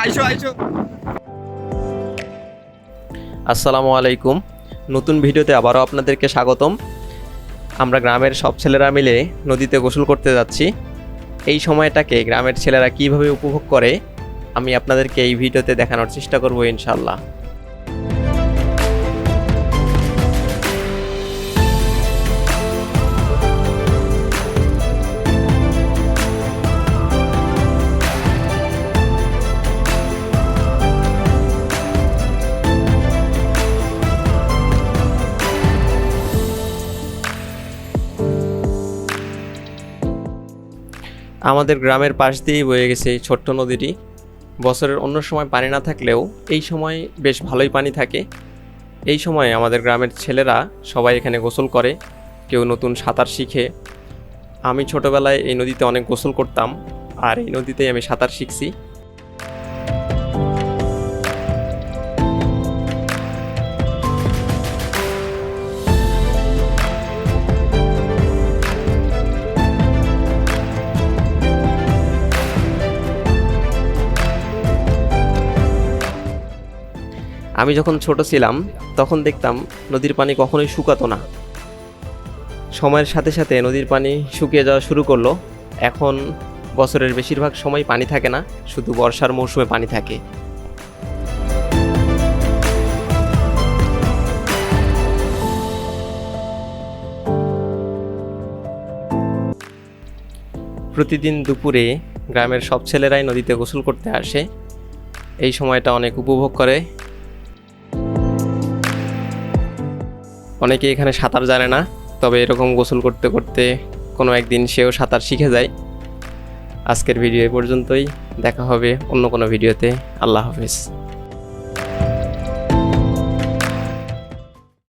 আইসো আইসো। আসসালামু আলাইকুম, নতুন ভিডিওতে আবারও আপনাদেরকে স্বাগতম। আমরা গ্রামের সব ছেলেরা মিলে নদীতে গোসল করতে যাচ্ছি। এই সময়টাকে গ্রামের ছেলেরা কিভাবে উপভোগ করে আমি আপনাদেরকে এই ভিডিওতে দেখানোর চেষ্টা করব ইনশাআল্লাহ। আমাদের গ্রামের পাশ দিয়েই বয়ে গেছে এই ছোট্ট নদীটি। বছরের অন্য সময় পানি না থাকলেও এই সময় বেশ ভালোই পানি থাকে। এই সময় আমাদের গ্রামের ছেলেরা সবাই এখানে গোসল করে, কেউ নতুন সাঁতার শিখে। আমি ছোটোবেলায় এই নদীতে অনেক গোসল করতাম, আর এই নদীতেই আমি সাঁতার শিখছি। আমি যখন ছোট ছিলাম তখন দেখতাম নদীর পানি কখনোই শুকাতো না। সময়ের সাথে সাথে নদীর পানি শুকিয়ে যাওয়া শুরু করলো। এখন বছরের বেশিরভাগ সময় পানি থাকে না, শুধু বর্ষার মৌসুমে পানি থাকে। প্রতিদিন দুপুরে গ্রামের সব ছেলেরাই নদীতে গোসল করতে আসে। এই সময়টা অনেক উপভোগ করে। অনেকে এখানে সাঁতার জানে না, তবে এরকম গোসল করতে করতে কোনো একদিন সেও সাঁতার শিখে যায়। আজকের ভিডিও এ পর্যন্তই, দেখা হবে অন্য কোনো ভিডিওতে। আল্লাহ হাফেজ।